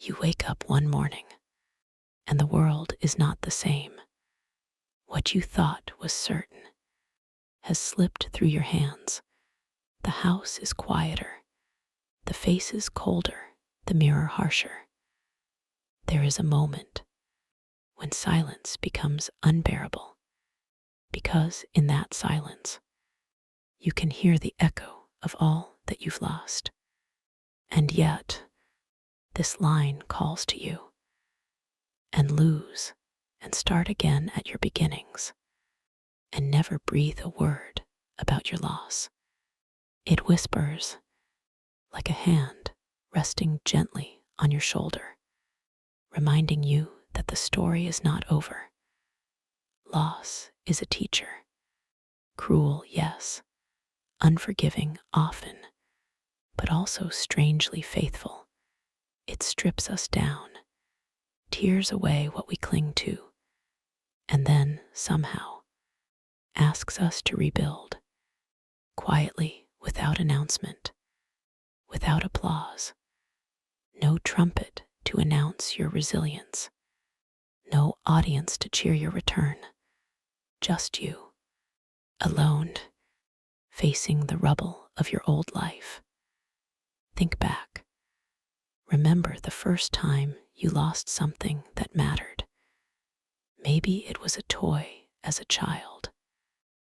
You wake up one morning, and the world is not the same. What you thought was certain has slipped through your hands. The house is quieter, the faces colder, the mirror harsher. There is a moment when silence becomes unbearable, because in that silence, you can hear the echo of all that you've lost. And yet, this line calls to you, and lose and start again at your beginnings, and never breathe a word about your loss. It whispers like a hand resting gently on your shoulder, reminding you that the story is not over. Loss is a teacher. Cruel, yes. Unforgiving, often. But also strangely faithful. It strips us down, tears away what we cling to, and then, somehow, asks us to rebuild. Quietly, without announcement, without applause. No trumpet to announce your resilience. No audience to cheer your return. Just you, alone, facing the rubble of your old life. Think back. Remember the first time you lost something that mattered. Maybe it was a toy as a child.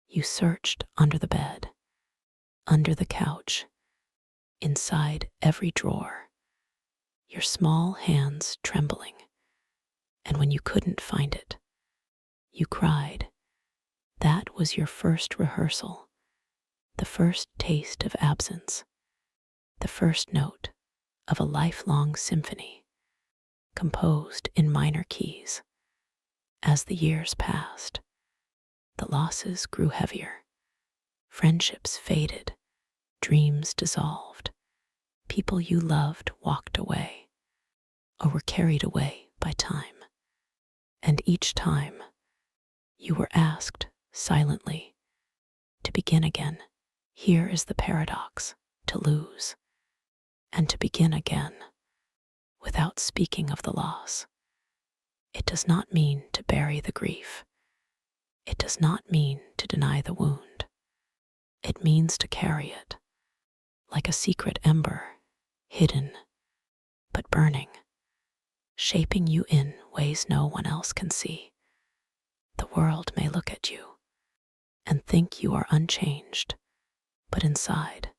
You searched under the bed, under the couch, inside every drawer, your small hands trembling. And when you couldn't find it, you cried. That was your first rehearsal, the first taste of absence, the first note of a lifelong symphony, composed in minor keys. As the years passed, the losses grew heavier. Friendships faded, dreams dissolved. People you loved walked away, or were carried away by time. And each time, you were asked silently to begin again. Here is the paradox: to lose and to begin again without speaking of the loss. It does not mean to bury the grief. It does not mean to deny the wound. It means to carry it like a secret ember, hidden but burning, shaping you in ways no one else can see. The world may look at you and think you are unchanged, but inside,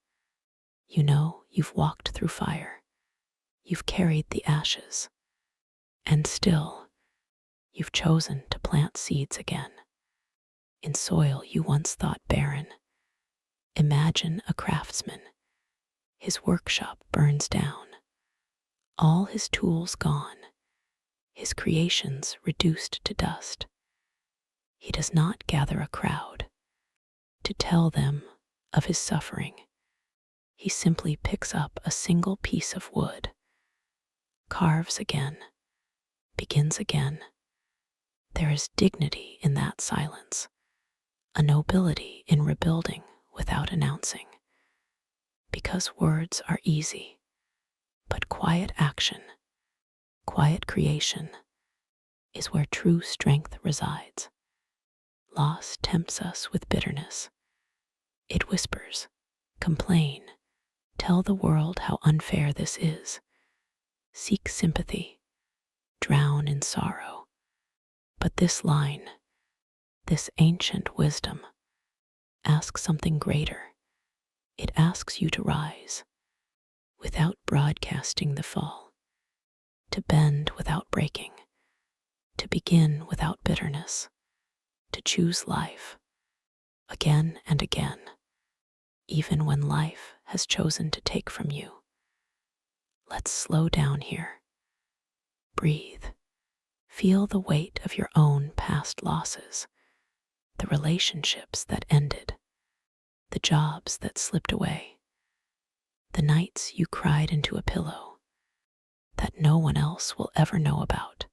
you know you've walked through fire, you've carried the ashes, and still, you've chosen to plant seeds again in soil you once thought barren. Imagine a craftsman. His workshop burns down, all his tools gone, his creations reduced to dust. He does not gather a crowd to tell them of his suffering. He simply picks up a single piece of wood, carves again, begins again. There is dignity in that silence, a nobility in rebuilding without announcing. Because words are easy, but quiet action, quiet creation, is where true strength resides. Loss tempts us with bitterness. It whispers, complain, tell the world how unfair this is. Seek sympathy, drown in sorrow. But this line, this ancient wisdom, asks something greater. It asks you to rise, without broadcasting the fall, to bend without breaking, to begin without bitterness, to choose life again and again, even when life has chosen to take from you. Let's slow down here. Breathe. Feel the weight of your own past losses, the relationships that ended, the jobs that slipped away, the nights you cried into a pillow that no one else will ever know about.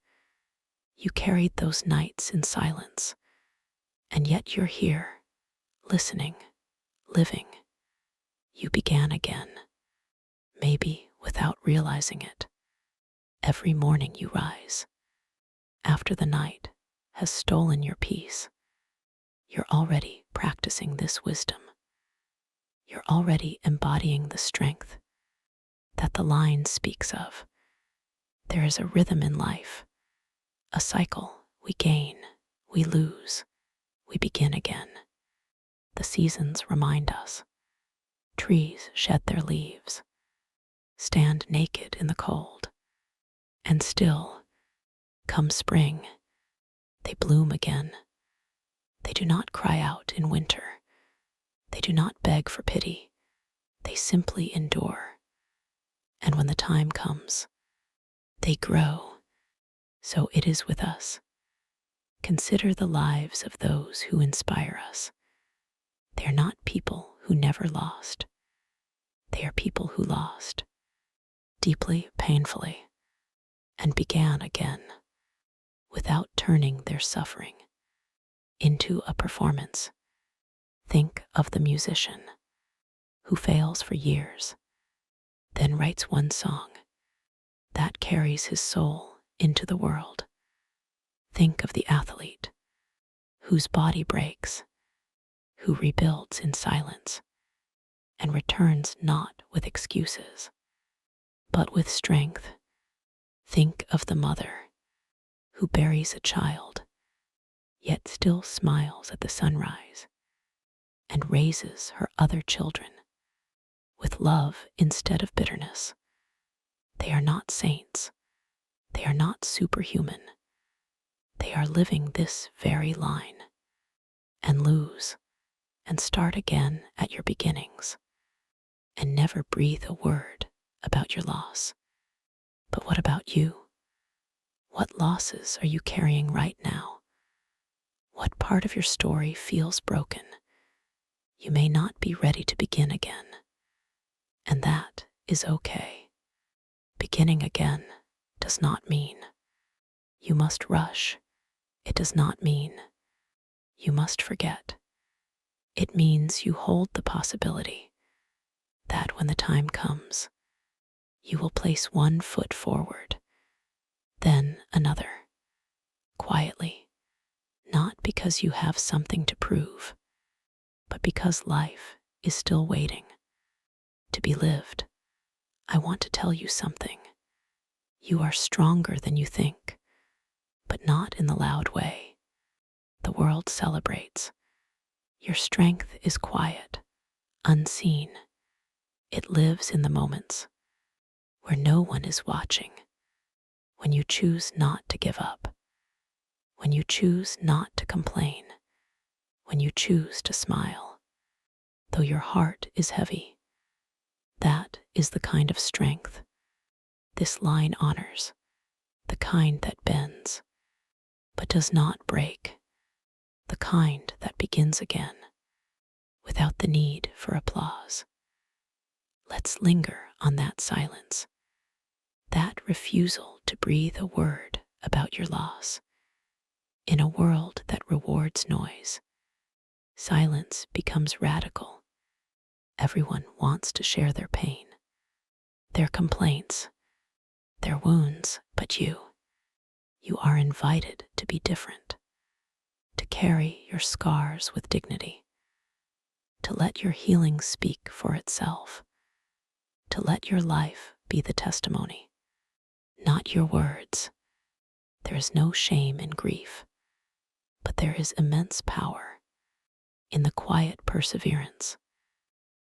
You carried those nights in silence, and yet you're here, listening, living. You began again, maybe without realizing it, Every morning you rise, after the night has stolen your peace, you're already practicing this wisdom. You're already embodying the strength that the line speaks of. There is a rhythm in life, a cycle. We gain, we lose, we begin again. The seasons remind us. Trees shed their leaves, stand naked in the cold, and still, come spring, they bloom again. They do not cry out in winter. They do not beg for pity. They simply endure. And when the time comes, they grow. So it is with us. Consider the lives of those who inspire us. They are not people who never lost. They are people who lost, deeply, painfully, and began again, without turning their suffering into a performance. Think of the musician who fails for years, then writes one song that carries his soul into the world. Think of the athlete whose body breaks, who rebuilds in silence and returns not with excuses, but with strength. Think of the mother who buries a child, yet still smiles at the sunrise and raises her other children with love instead of bitterness. They are not saints. They are not superhuman. They are living this very line, and lose and start again at your beginnings, and never breathe a word about your loss. But what about you? What losses are you carrying right now? What part of your story feels broken? You may not be ready to begin again, and that is okay. Beginning again does not mean you must rush. It does not mean you must forget. It means you hold the possibility that when the time comes, you will place one foot forward, then another, quietly, not because you have something to prove, but because life is still waiting to be lived. I want to tell you something. You are stronger than you think, but not in the loud way the world celebrates. Your strength is quiet, unseen. It lives in the moments where no one is watching, when you choose not to give up, when you choose not to complain, when you choose to smile, though your heart is heavy. That is the kind of strength this line honors, the kind that bends, but does not break, the kind that begins again, without the need for applause. Let's linger on that silence, that refusal to breathe a word about your loss. In a world that rewards noise, silence becomes radical. Everyone wants to share their pain, their complaints, their wounds, but you are invited to be different, to carry your scars with dignity, to let your healing speak for itself, to let your life be the testimony, not your words. There is no shame in grief, but there is immense power in the quiet perseverance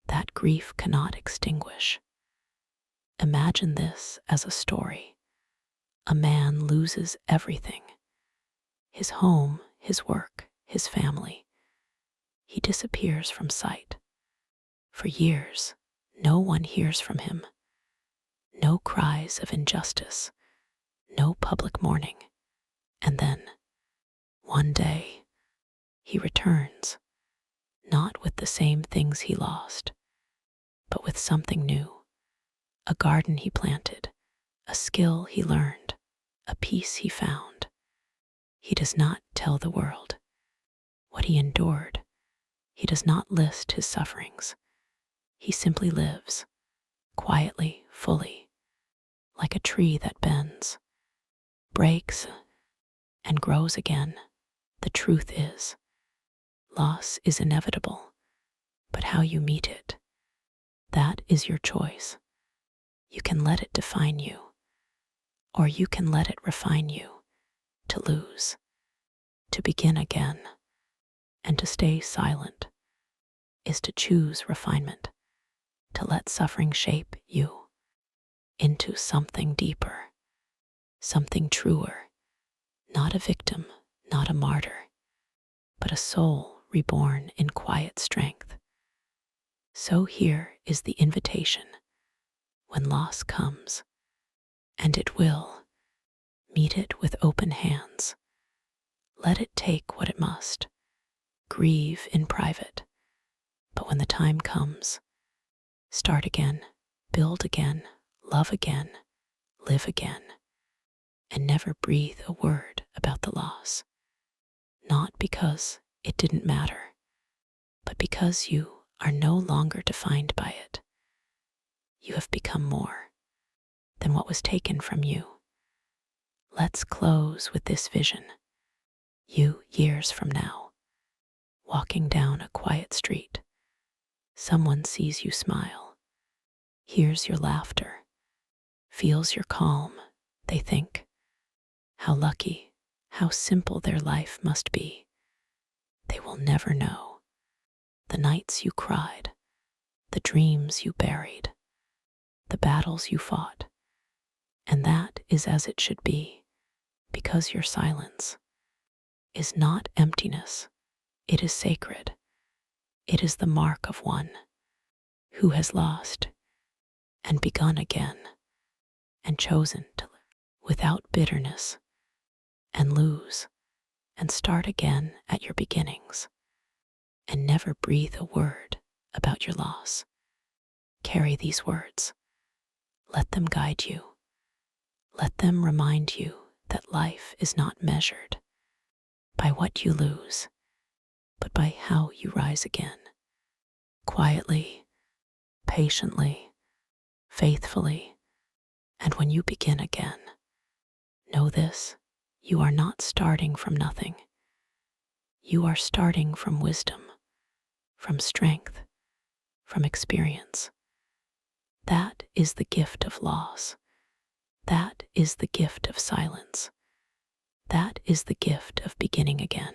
that grief cannot extinguish. Imagine this as a story. A man loses everything: his home, his work, his family. He disappears from sight. For years, no one hears from him. No cries of injustice, no public mourning. And then, one day, he returns, not with the same things he lost, but with something new. A garden he planted, a skill he learned, a peace he found. He does not tell the world what he endured. He does not list his sufferings. He simply lives, quietly, fully, like a tree that bends, breaks, and grows again. The truth is, loss is inevitable, but how you meet it, that is your choice. You can let it define you, or you can let it refine you. To lose, to begin again, and to stay silent is to choose refinement, to let suffering shape you into something deeper, something truer, not a victim, not a martyr, but a soul reborn in quiet strength. So here is the invitation. When loss comes, and it will, meet it with open hands. Let it take what it must. Grieve in private. But when the time comes, start again, build again, love again, live again, and never breathe a word about the loss. Not because it didn't matter, but because you are no longer defined by it. You have become more than what was taken from you. Let's close with this vision. You, years from now, walking down a quiet street. Someone sees you smile, hears your laughter, feels your calm. They think, how lucky, how simple their life must be. They will never know the nights you cried, the dreams you buried, the battles you fought. And that is as it should be, because your silence is not emptiness, it is sacred. It is the mark of one who has lost and begun again and chosen to live without bitterness and lose and start again at your beginnings and never breathe a word about your loss. Carry these words. Let them guide you. Let them remind you that life is not measured by what you lose, but by how you rise again. Quietly, patiently, faithfully, and when you begin again, know this, you are not starting from nothing. You are starting from wisdom, from strength, from experience. That is the gift of loss. That is the gift of silence. That is the gift of beginning again.